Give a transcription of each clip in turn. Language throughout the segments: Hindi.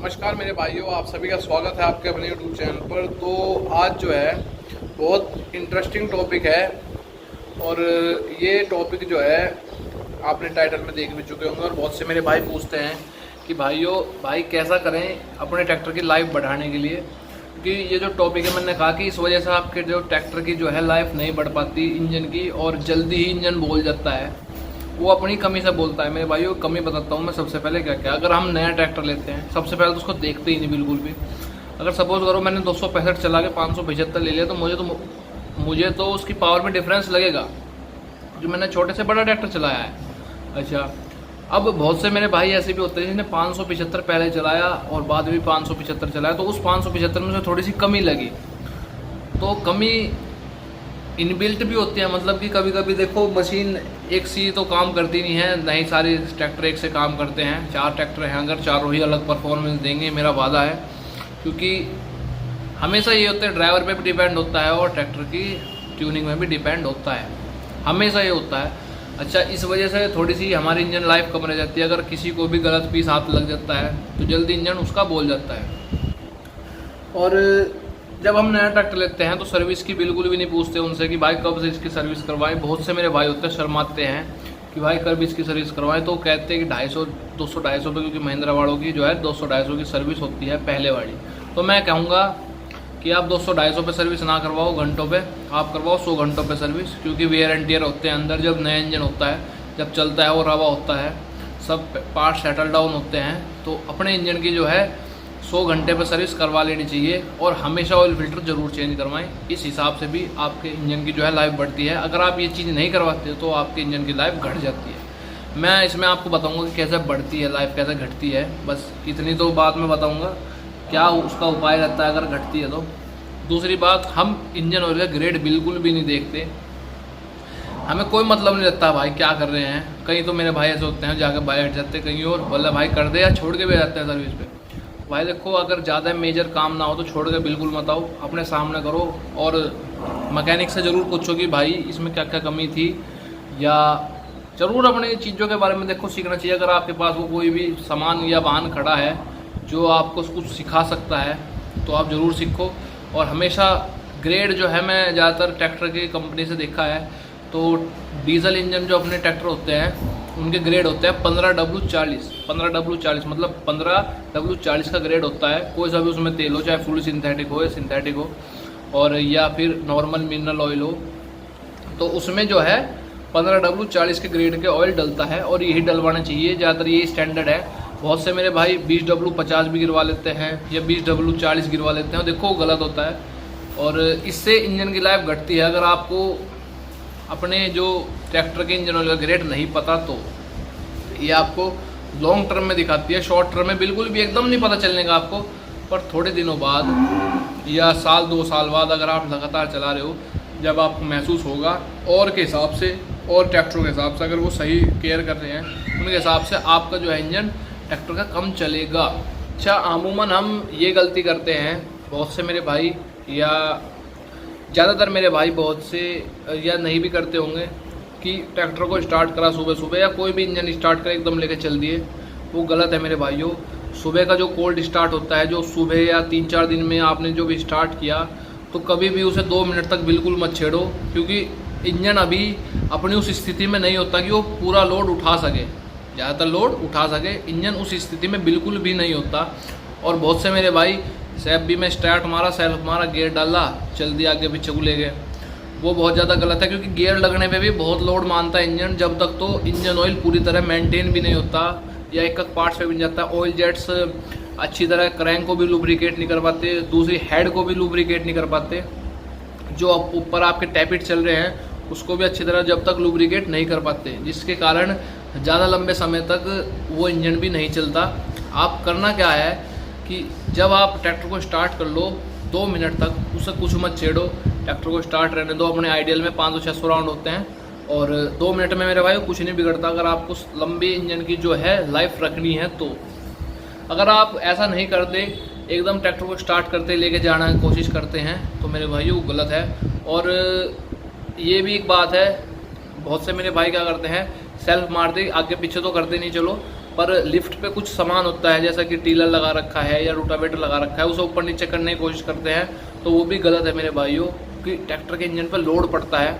नमस्कार मेरे भाइयों, आप सभी का स्वागत है आपके अपने यूट्यूब चैनल पर। तो आज जो है बहुत इंटरेस्टिंग टॉपिक है और ये टॉपिक जो है आपने टाइटल में देख भी चुके होंगे और बहुत से मेरे भाई पूछते हैं कि भाई कैसा करें अपने ट्रैक्टर की लाइफ बढ़ाने के लिए। क्योंकि ये जो टॉपिक है मैंने कहा कि इस वजह से आपके जो ट्रैक्टर की जो है लाइफ नहीं बढ़ पाती इंजन की, और जल्दी ही इंजन बोल जाता है। वो अपनी कमी से बोलता है। मेरे भाइयों कमी बताता हूँ मैं सबसे पहले क्या क्या। अगर हम नया ट्रैक्टर लेते हैं सबसे पहले तो उसको देखते ही नहीं बिल्कुल भी। अगर सपोज करो मैंने 265 चला के 575 ले लिया तो मुझे तो उसकी पावर में डिफरेंस लगेगा जो मैंने छोटे से बड़ा ट्रैक्टर चलाया है। अच्छा, अब बहुत से मेरे भाई ऐसे भी होते हैं जिन्हें 575 पहले चलाया और बाद में भी 575 चलाया, तो उस 575 में से थोड़ी सी कमी लगी। तो कमी इनबिल्ट भी होती है, मतलब कि कभी कभी देखो मशीन एक सी तो काम करती नहीं है, नहीं सारे ट्रैक्टर एक से काम करते हैं। 4 ट्रैक्टर हैं, अगर चारों ही अलग परफॉर्मेंस देंगे मेरा वादा है। क्योंकि हमेशा ये होता है ड्राइवर पे भी डिपेंड होता है और ट्रैक्टर की ट्यूनिंग में भी डिपेंड होता है, हमेशा ये होता है। अच्छा, इस वजह से थोड़ी सी हमारी इंजन लाइफ कम रह जाती है। अगर किसी को भी गलत पीस हाथ लग जाता है तो जल्दी इंजन उसका बोल जाता है। और जब हम नया ट्रैक्टर लेते हैं तो सर्विस की बिल्कुल भी नहीं पूछते उनसे कि भाई कब से इसकी सर्विस करवाएं। बहुत से मेरे भाई होते हैं शर्माते हैं कि भाई कब इसकी सर्विस करवाएं, तो कहते हैं कि 250 200 रुपये, क्योंकि महिंद्रा वालों की जो है 200-250 की सर्विस होती है पहले वाली। तो मैं कहूँगा कि आप 200-250 पे सर्विस ना करवाओ घंटों पे, आप करवाओ 100 घंटों पे सर्विस। क्योंकि वेयर एंड टियर होते हैं अंदर, जब नया इंजन होता है, जब चलता है और हवा होता है, सब पार्ट सेटल डाउन होते हैं, तो अपने इंजन की जो है 100 घंटे पर सर्विस करवा लेनी चाहिए। और हमेशा ऑयल फिल्टर ज़रूर चेंज करवाएं। इस हिसाब से भी आपके इंजन की जो है लाइफ बढ़ती है। अगर आप ये चीज़ नहीं करवाते तो आपके इंजन की लाइफ घट जाती है। मैं इसमें आपको बताऊंगा कि कैसे बढ़ती है लाइफ, कैसे घटती है, बस इतनी तो बात मैं बताऊंगा, क्या उसका उपाय रहता है अगर घटती है तो। दूसरी बात, हम इंजन ऑयल का ग्रेड बिल्कुल भी नहीं देखते, हमें कोई मतलब नहीं रहता भाई क्या कर रहे हैं। कहीं तो मेरे भाई ऐसे होते हैं जाकर बैठ जाते कहीं और, बोला भाई कर दे, या छोड़ के भी जाते हैं सर्विस पे। भाई देखो, अगर ज़्यादा मेजर काम ना हो तो छोड़ के बिल्कुल मत आओ, अपने सामने करो और मैकेनिक से ज़रूर पूछो कि भाई इसमें क्या क्या कमी थी, या ज़रूर अपने चीज़ों के बारे में देखो सीखना चाहिए। अगर आपके पास वो कोई भी सामान या वाहन खड़ा है जो आपको कुछ सिखा सकता है तो आप ज़रूर सीखो। और हमेशा ग्रेड जो है, मैं ज़्यादातर ट्रैक्टर की कंपनी से देखा है तो डीजल इंजन जो अपने ट्रैक्टर होते हैं उनके ग्रेड होते हैं 15W40। 15W40 मतलब 15W40 का ग्रेड होता है। कोई सा भी उसमें तेल हो, चाहे फुल सिंथेटिक हो या सिंथेटिक हो, और या फिर नॉर्मल मिनरल ऑयल हो, तो उसमें जो है 15W40 के ग्रेड के ऑयल डलता है और यही डलवाना चाहिए। ज़्यादातर यही स्टैंडर्ड है। बहुत से मेरे भाई 20W50 भी गिरवा लेते हैं या 20W40 गिरवा लेते हैं, देखो गलत होता है और इससे इंजन की लाइफ घटती है। अगर आपको अपने जो ट्रैक्टर के इंजन ऑयल का ग्रेड नहीं पता तो ये आपको लॉन्ग टर्म में दिखाती है, शॉर्ट टर्म में बिल्कुल भी एकदम नहीं पता चलने का आपको। पर थोड़े दिनों बाद या साल 2 साल बाद अगर आप लगातार चला रहे हो, जब आपको महसूस होगा और के हिसाब से और ट्रैक्टरों के हिसाब से, अगर वो सही केयर कर रहे हैं उनके हिसाब से आपका जो है इंजन ट्रैक्टर का कम चलेगा। अच्छा, अमूमन हम ये गलती करते हैं बहुत से मेरे भाई, या ज़्यादातर मेरे भाई बहुत से, या नहीं भी करते होंगे, कि ट्रैक्टर को स्टार्ट करा सुबह सुबह या कोई भी इंजन स्टार्ट करे एकदम लेके चल दिए। वो गलत है मेरे भाइयों। सुबह का जो कोल्ड स्टार्ट होता है, जो सुबह या 3-4 दिन में आपने जो भी स्टार्ट किया, तो कभी भी उसे 2 मिनट तक बिल्कुल मत छेड़ो। क्योंकि इंजन अभी अपनी उस स्थिति में नहीं होता कि वो पूरा लोड उठा सके, ज़्यादातर लोड उठा सके, इंजन उस स्थिति में बिल्कुल भी नहीं होता। और बहुत से मेरे भाई सेल्फ भी में स्टार्ट मारा, सेल्फ मारा, गियर डाला, चल दिया, आगे पीछे को ले गए। वो बहुत ज़्यादा गलत है, क्योंकि गियर लगने पे भी बहुत लोड मानता है इंजन, जब तक तो इंजन ऑयल पूरी तरह मेंटेन भी नहीं होता या एक पार्ट्स पे बन जाता है। ऑयल जेट्स अच्छी तरह क्रैंक को भी लुब्रिकेट नहीं कर पाते, दूसरी हेड को भी लुब्रिकेट नहीं कर पाते, जो ऊपर आपके टैपिट चल रहे हैं उसको भी अच्छी तरह जब तक लुब्रिकेट नहीं कर पाते, जिसके कारण ज़्यादा लंबे समय तक वो इंजन भी नहीं चलता। आप करना क्या है कि जब आप ट्रैक्टर को स्टार्ट कर लो 2 मिनट तक उसे कुछ मत छेड़ो, ट्रैक्टर को स्टार्ट रहने दो। अपने आइडियल में 500-600 राउंड होते हैं और 2 मिनट में मेरे भाई कुछ नहीं बिगड़ता। अगर आपको लंबी इंजन की जो है लाइफ रखनी है तो अगर आप ऐसा नहीं करते, एकदम ट्रैक्टर को स्टार्ट करते लेके जाना की कोशिश करते हैं, तो मेरे भाई वो गलत है। और ये भी एक बात है, बहुत से मेरे भाई क्या करते हैं, सेल्फ मारते आगे पीछे तो करते नहीं, चलो पर लिफ्ट पे कुछ सामान होता है जैसा कि टीलर लगा रखा है या रोटावेटर लगा रखा है, उसे ऊपर नीचे करने की कोशिश करते हैं, तो वो भी गलत है मेरे भाइयों। कि ट्रैक्टर के इंजन पर लोड पड़ता है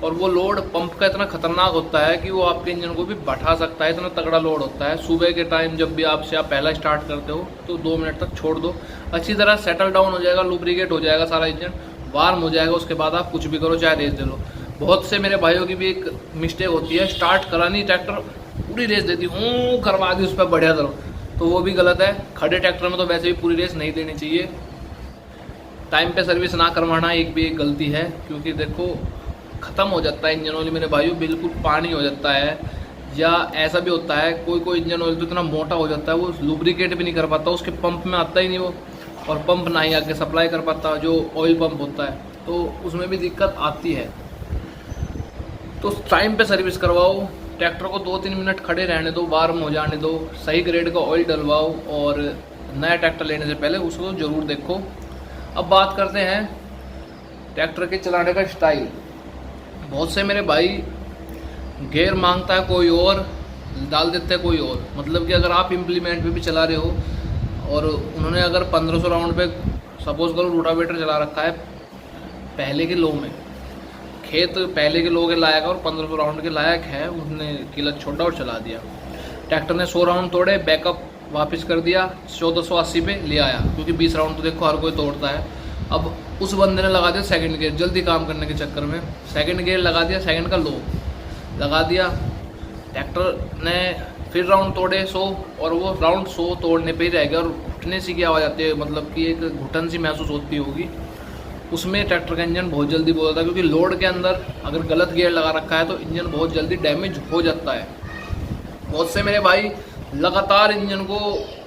और वो लोड पंप का इतना खतरनाक होता है कि वो आपके इंजन को भी बैठा सकता है, इतना तगड़ा लोड होता है। सुबह के टाइम जब भी आप पहला स्टार्ट करते हो तो 2 मिनट तक छोड़ दो, अच्छी तरह सेटल डाउन हो जाएगा, लुब्रिकेट हो जाएगा सारा इंजन, वार्म हो जाएगा। उसके बाद आप कुछ भी करो, चाहे रेस दे लो। बहुत से मेरे भाइयों की भी एक मिस्टेक होती है, स्टार्ट करानी ट्रैक्टर पूरी रेस देती हूँ, करवा दी उस पर बढ़िया करो, तो वो भी गलत है। खड़े ट्रैक्टर में तो वैसे भी पूरी रेस नहीं देनी चाहिए। टाइम पे सर्विस ना करवाना एक गलती है, क्योंकि देखो ख़त्म हो जाता है इंजन ऑयल मेरे भाइयों, बिल्कुल पानी हो जाता है। या ऐसा भी होता है कोई इंजन ऑयल तो इतना मोटा हो जाता है वो लुब्रिकेट भी नहीं कर पाता, उसके पंप में आता ही नहीं वो, और पंप ना ही आके सप्लाई कर पाता जो ऑयल पंप होता है, तो उसमें भी दिक्कत आती है। तो टाइम पे सर्विस करवाओ, ट्रैक्टर को 2-3 मिनट खड़े रहने दो, वार्म हो जाने दो, सही ग्रेड का ऑयल डलवाओ, और नया ट्रैक्टर लेने से पहले उसको ज़रूर देखो। अब बात करते हैं ट्रैक्टर के चलाने का स्टाइल। बहुत से मेरे भाई गियर मांगता है कोई और, डाल देते हैं कोई और। मतलब कि अगर आप इम्प्लीमेंट पे भी चला रहे हो और उन्होंने अगर 1500 राउंड पे सपोज करो रोटावेटर चला रखा है पहले के लो में, खेत पहले के लो के लायक और 1500 राउंड के लायक है, उसने किलच छोड़ा और चला दिया। ट्रैक्टर ने 100 राउंड तोड़े, बैकअप वापस कर दिया, 1480 पे ले आया, क्योंकि 20 राउंड तो देखो हर कोई तोड़ता है। अब उस बंदे ने लगा दिया सेकंड गियर, जल्दी काम करने के चक्कर में सेकंड गियर लगा दिया, सेकंड का लो लगा दिया। ट्रैक्टर ने फिर राउंड तोड़े 100, और वो राउंड 100 तोड़ने पे ही रह गया, और घुटने सी की आवाज़ आती है, मतलब कि एक घुटन सी महसूस होती होगी उसमें। ट्रैक्टर का इंजन बहुत जल्दी बोलता है, क्योंकि लोड के अंदर अगर गलत गियर लगा रखा है तो इंजन बहुत जल्दी डैमेज हो जाता है। बहुत से मेरे भाई लगातार इंजन को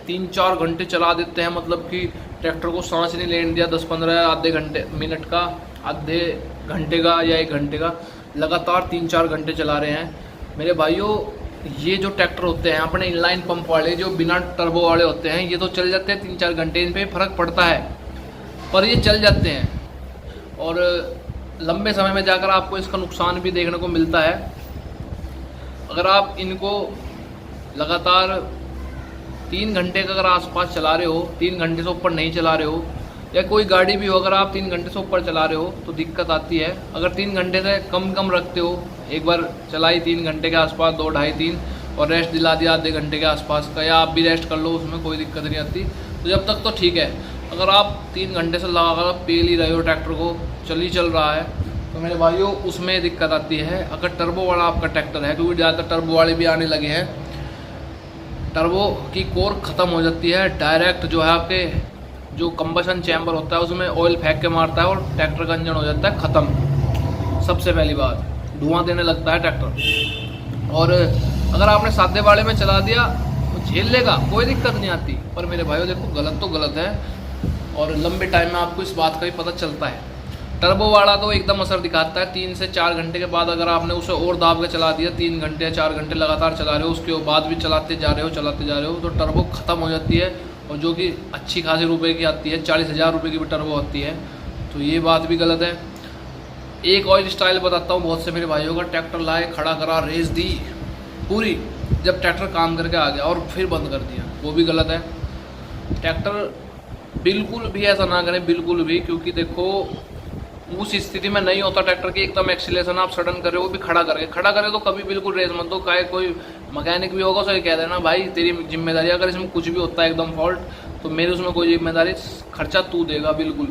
3-4 घंटे चला देते हैं, मतलब कि ट्रैक्टर को सांस नहीं लेने दिया, 10-15 आधे मिनट का, आधे घंटे का या 1 घंटे का, लगातार 3-4 घंटे चला रहे हैं। मेरे भाइयों ये जो ट्रैक्टर होते हैं अपने इनलाइन पंप वाले, जो बिना टर्बो वाले होते हैं, ये तो चल जाते हैं 3-4 घंटे, इन पर फ़र्क पड़ता है, पर ये चल जाते हैं और लंबे समय में जाकर आपको इसका नुकसान भी देखने को मिलता है। अगर आप इनको लगातार 3 घंटे का अगर आसपास चला रहे हो, 3 घंटे से ऊपर नहीं चला रहे हो, या कोई गाड़ी भी हो अगर आप 3 घंटे से ऊपर चला रहे हो तो दिक्कत आती है। अगर 3 घंटे से कम रखते हो, एक बार चलाई 3 घंटे के आसपास, 2, ढाई, 3, और रेस्ट दिला दिया आधे घंटे के आसपास का, या आप भी रेस्ट कर लो, उसमें कोई दिक्कत नहीं आती, तो जब तक तो ठीक है। अगर आप 3 घंटे से लगाकर पेल ही रहे हो, ट्रैक्टर को चल रहा है, तो मेरे भाइयों उसमें दिक्कत आती है। अगर टर्बो वाला आपका ट्रैक्टर है, क्योंकि ज़्यादातर टर्बो वाले भी आने लगे हैं, टर्बो की कोर ख़त्म हो जाती है, डायरेक्ट जो है आपके जो कंबशन चैम्बर होता है उसमें ऑयल फेंक के मारता है और ट्रैक्टर का इंजन हो जाता है ख़त्म। सबसे पहली बात, धुआं देने लगता है ट्रैक्टर। और अगर आपने सादे वाले में चला दिया तो झेल लेगा, कोई दिक्कत नहीं आती, पर मेरे भाइयों देखो गलत तो गलत है, और लंबे टाइम में आपको इस बात का भी पता चलता है। टर्बो वाला तो एकदम असर दिखाता है 3 से 4 घंटे के बाद। अगर आपने उसे और दाब के चला दिया, 3 घंटे या 4 घंटे लगातार चला रहे हो, उसके बाद भी चलाते जा रहे हो, तो टर्बो ख़त्म हो जाती है, और जो कि अच्छी खासी रुपए की आती है, 40,000 रुपये की भी टर्बो आती है, तो ये बात भी गलत है। एक ऑयल स्टाइल बताता हूँ बहुत से मेरे भाइयों का, ट्रैक्टर लाए, खड़ा करा, रेस दी पूरी, जब ट्रैक्टर काम करके आ गया और फिर बंद कर दिया, वो भी गलत है। ट्रैक्टर बिल्कुल भी ऐसा ना करें, बिल्कुल भी, क्योंकि देखो उस स्थिति में नहीं होता ट्रैक्टर की एकदम एक्सीलरेशन आप सडन कर रहे हो, वो भी खड़ा करे तो कभी बिल्कुल रेस मत दो। काहे कोई मैकेनिक भी होगा उसे कह देना भाई तेरी जिम्मेदारी, अगर इसमें कुछ भी होता है एकदम फॉल्ट तो मेरी उसमें कोई जिम्मेदारी, खर्चा तू देगा, बिल्कुल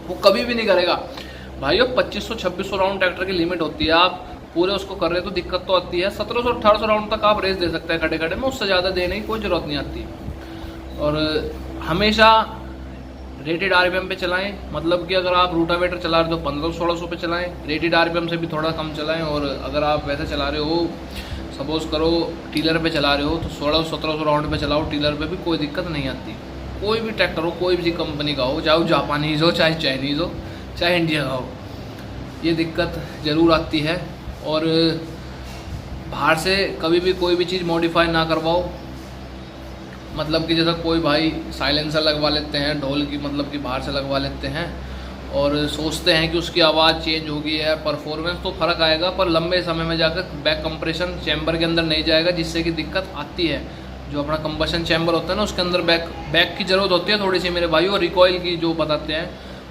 वो कभी भी नहीं करेगा। भाइयों 2500-2600 राउंड ट्रैक्टर की लिमिट होती है, आप पूरे उसको कर रहे हो तो दिक्कत तो आती है। 1700-1800 राउंड तक आप रेस दे सकते हैं खड़े में, उससे ज़्यादा देने की कोई ज़रूरत नहीं आती। और हमेशा रेटेड आरपीएम पे चलाएं, मतलब कि अगर आप रूटावेटर चला रहे हो तो 1500-1600 पे चलाएं, रेटेड आरपीएम से भी थोड़ा कम चलाएं। और अगर आप वैसे चला रहे हो, सपोज करो टीलर पे चला रहे हो, तो 1600-1700 राउंड पे चलाओ, टीलर पे भी कोई दिक्कत नहीं आती। कोई भी ट्रैक्टर हो, कोई भी कंपनी का हो, चाहे वो जापानीज़ हो, चाहे चाइनीज़ हो, चाहे इंडिया का हो, ये दिक्कत ज़रूर आती है। और बाहर से कभी भी कोई भी चीज़ मॉडिफाई ना करवाओ, मतलब कि जैसा कोई भाई साइलेंसर लगवा लेते हैं ढोल की, मतलब कि बाहर से लगवा लेते हैं, और सोचते हैं कि उसकी आवाज़ चेंज होगी है, परफॉर्मेंस तो फ़र्क आएगा, पर लंबे समय में जाकर बैक कंप्रेशन चैम्बर के अंदर नहीं जाएगा, जिससे कि दिक्कत आती है। जो अपना कंबशन चैम्बर होता है ना, उसके अंदर बैक की ज़रूरत होती है थोड़ी सी मेरे भाई, और रिकॉइल की जो बताते हैं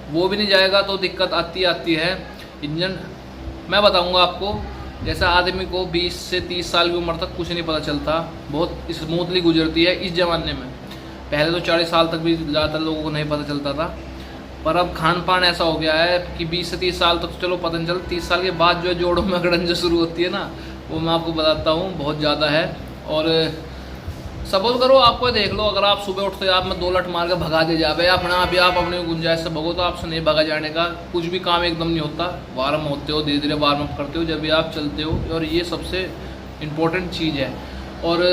वो भी नहीं जाएगा तो दिक्कत आती है। इंजन मैं बताऊंगा आपको, जैसा आदमी को 20 से 30 साल की उम्र तक कुछ नहीं पता चलता, बहुत स्मूथली गुजरती है इस ज़माने में। पहले तो 40 साल तक भी ज़्यादातर लोगों को नहीं पता चलता था, पर अब खान पान ऐसा हो गया है कि 20 से 30 साल तक चलो पता नहीं चलता, 30 साल के बाद जो है जोड़ों में अकड़न जो शुरू होती है ना, वो मैं आपको बताता हूँ बहुत ज़्यादा है। और सपोज करो आपको देख लो, अगर आप सुबह उठते आप में 2 लट मार के भगा दे जाए अपना आप अपनी गुंजाइश से भगो, तो आपसे नहीं भगा जाने का, कुछ भी काम एकदम नहीं होता। वार्म होते हो, धीरे धीरे वार्म अप करते हो जब भी आप चलते हो, और ये सबसे इम्पोर्टेंट चीज़ है। और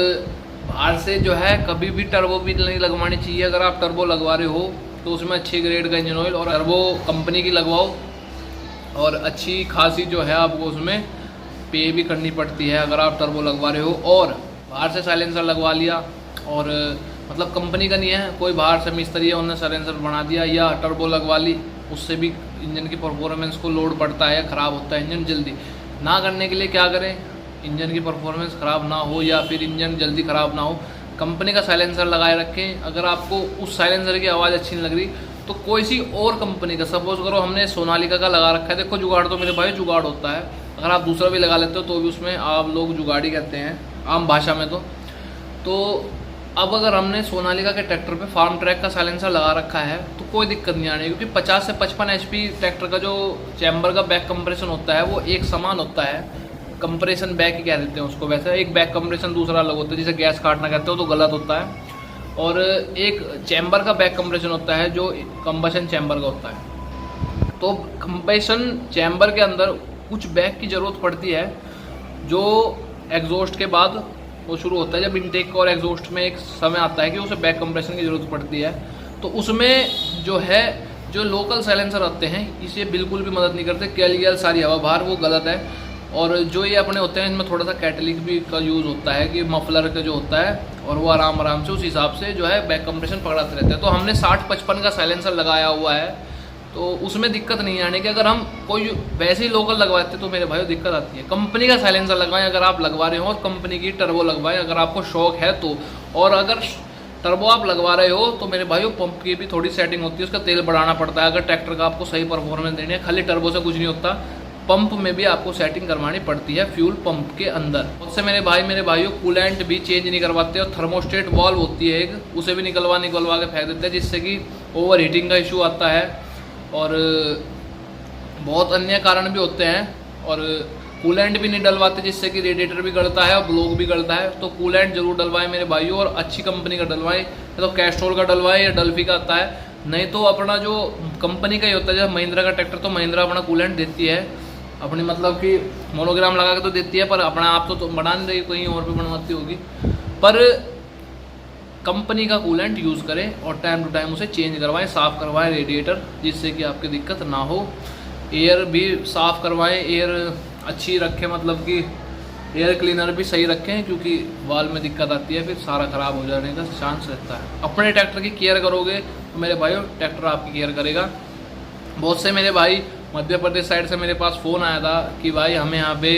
बाहर से जो है कभी भी टर्बो भी नहीं लगवानी चाहिए। अगर आप टर्बो लगवा रहे हो तो उसमें अच्छे ग्रेड का इंजन ऑयल और टर्बो कंपनी की लगवाओ, और अच्छी खासी जो है आपको उसमें पे भी करनी पड़ती है अगर आप टर्बो लगवा रहे हो। और बाहर से साइलेंसर लगवा लिया, और मतलब कंपनी का नहीं है, कोई बाहर से मिस्त्री है उन्होंने साइलेंसर बना दिया या टर्बो लगवा ली, उससे भी इंजन की परफॉर्मेंस को लोड पड़ता है, ख़राब होता है इंजन जल्दी। ना करने के लिए क्या करें, इंजन की परफॉर्मेंस ख़राब ना हो या फिर इंजन जल्दी ख़राब ना हो, कंपनी का साइलेंसर लगाए रखें। अगर आपको उस साइलेंसर की आवाज़ अच्छी नहीं लग रही तो कोई सी और कंपनी का, सपोज करो हमने सोनालिका का लगा रखा है, देखो जुगाड़ तो मेरे भाई जुगाड़ होता है, अगर आप दूसरा भी लगा लेते हो तो भी उसमें आप लोग जुगाड़ी कहते हैं आम भाषा में। तो अब अगर हमने सोनालिका के ट्रैक्टर पे फार्म ट्रैक का साइलेंसर लगा रखा है तो कोई दिक्कत नहीं आनी, क्योंकि 50 से 55 HP ट्रैक्टर का जो चैम्बर का बैक कंप्रेशन होता है वो एक समान होता है। कंप्रेशन बैक ही कह देते हैं उसको, वैसे एक बैक कंप्रेशन दूसरा अलग होता है, जिसे गैस काटना कहते हो तो गलत होता है। और एक चैम्बर का बैक कंप्रेशन होता है जो कंबशन चैम्बर का होता है। तो कंप्रेशन चैम्बर के अंदर कुछ बैक की ज़रूरत पड़ती है, जो एग्जॉस्ट के बाद वो शुरू होता है। जब इनटेक और एग्जॉस्ट में एक समय आता है कि उसे बैक कंप्रेशन की ज़रूरत पड़ती है, तो उसमें जो है जो लोकल साइलेंसर आते हैं इसे बिल्कुल भी मदद नहीं करते, कैलियल सारी हवा बाहर, वो गलत है। और जो ये अपने होते हैं इनमें थोड़ा सा कैटलिक भी का यूज़ होता है कि मफलर का जो होता है, और वो आराम से उस हिसाब से जो है बैक कंप्रेशन पकड़ाते रहते हैं। तो हमने 60-55 का साइलेंसर लगाया हुआ है, तो उसमें दिक्कत नहीं आने की। अगर हम कोई वैसे ही लोकल लगवाते तो मेरे भाई दिक्कत आती है। कंपनी का साइलेंसर लगवाएं अगर आप लगवा रहे हो, और कंपनी की टर्बो लगवाएं अगर आपको शौक है तो। और अगर टर्बो आप लगवा रहे हो तो मेरे भाई पंप की भी थोड़ी सेटिंग होती है, उसका तेल बढ़ाना पड़ता है। अगर ट्रैक्टर का आपको सही परफॉर्मेंस देनी है, खाली टर्बो से कुछ नहीं होता, पंप में भी आपको सेटिंग करवानी पड़ती है, फ्यूल पंप के अंदर। उससे मेरे भाइयों कूलेंट भी चेंज नहीं करवाते, और थर्मोस्टेट वॉल्व होती है एक, उसे भी निकलवा के फेंक देते हैं, जिससे कि ओवर हीटिंग का इशू आता है। और बहुत अन्य कारण भी होते हैं। और कूलेंट भी नहीं डलवाते, जिससे कि रेडिएटर भी गलता है और ब्लॉक भी गलता है। तो कूलेंट जरूर डलवाएं मेरे भाइयों, और अच्छी कंपनी का डलवाएं, तो कैस्ट्रोल का डलवाएं या डल्फी का आता है, नहीं तो अपना जो कंपनी का ही होता है। जैसे महिंद्रा का ट्रैक्टर, तो महिंद्रा अपना कूलेंट देती है अपनी, मतलब कि मोनोग्राम लगा के तो देती है, पर अपना आप तो बना नहीं रही, कहीं और भी बनवाती होगी। पर कंपनी का कूलेंट यूज़ करें और टाइम टू टाइम उसे चेंज करवाएं, साफ़ करवाएं रेडिएटर, जिससे कि आपकी दिक्कत ना हो। एयर भी साफ़ करवाएं, एयर अच्छी रखें, मतलब कि एयर क्लीनर भी सही रखें, क्योंकि वाल में दिक्कत आती है, फिर सारा ख़राब हो जाने का चांस रहता है। अपने ट्रैक्टर की केयर करोगे तो मेरे भाइयों ट्रैक्टर आपकी केयर करेगा। बहुत से मेरे भाई मध्य प्रदेश साइड से मेरे पास फ़ोन आया था कि भाई हमें यहाँ पे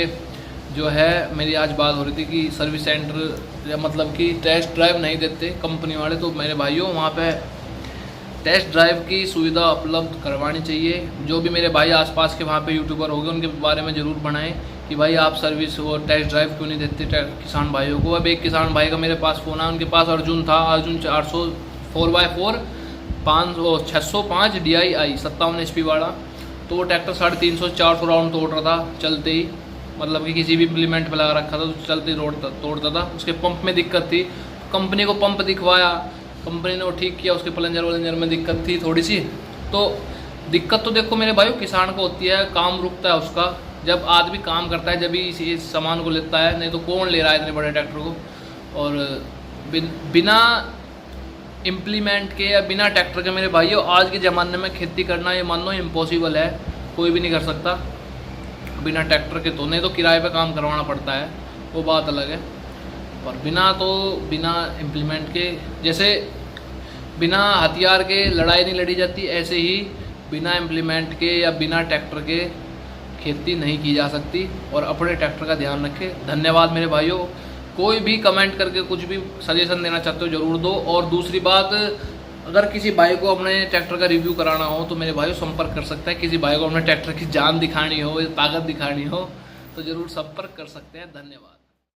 जो है, मेरी आज बात हो रही थी कि सर्विस सेंटर या मतलब कि टेस्ट ड्राइव नहीं देते कंपनी वाले, तो मेरे भाइयों वहाँ पे टेस्ट ड्राइव की सुविधा उपलब्ध करवानी चाहिए। जो भी मेरे भाई आसपास के वहाँ पे यूट्यूबर होंगे उनके बारे में ज़रूर बनाएं कि भाई आप सर्विस और टेस्ट ड्राइव क्यों नहीं देते किसान भाइयों को। अब एक किसान भाई का मेरे पास फ़ोन आया, उनके पास अर्जुन था, अर्जुन 400 4x4 605 DI 57 HP वाला, तो वो ट्रैक्टर 350-400 राउंड तोड़ रहा था चलते ही, मतलब कि किसी भी इम्प्लीमेंट पे लगा रखा था तो चलते ही तोड़ता था। उसके पंप में दिक्कत थी, कंपनी को पंप दिखवाया, कंपनी ने वो ठीक किया, उसके प्लंजर में दिक्कत थी थोड़ी सी। तो दिक्कत तो देखो मेरे भाइयों किसान को होती है, काम रुकता है उसका, जब आदमी काम करता है जब ही इस सामान को लेता है, नहीं तो कौन ले रहा है इतने बड़े ट्रैक्टर को। और बिना इम्प्लीमेंट के या बिना ट्रैक्टर के मेरे भाइयों आज के ज़माने में खेती करना ये मानो इम्पॉसिबल है, कोई भी नहीं कर सकता बिना ट्रैक्टर के। तो नहीं तो किराए पे काम करवाना पड़ता है, वो बात अलग है। और बिना इम्प्लीमेंट के, जैसे बिना हथियार के लड़ाई नहीं लड़ी जाती, ऐसे ही बिना इम्प्लीमेंट के या बिना ट्रैक्टर के खेती नहीं की जा सकती। और अपने ट्रैक्टर का ध्यान रखें। धन्यवाद मेरे भाइयों। कोई भी कमेंट करके कुछ भी सजेशन देना चाहते हो ज़रूर दो। और दूसरी बात, अगर किसी भाई को अपने ट्रैक्टर का रिव्यू कराना हो तो मेरे भाइयों संपर्क कर सकते हैं। किसी भाई को अपने ट्रैक्टर की जान दिखानी हो, ताकत दिखानी हो तो ज़रूर संपर्क कर सकते हैं। धन्यवाद।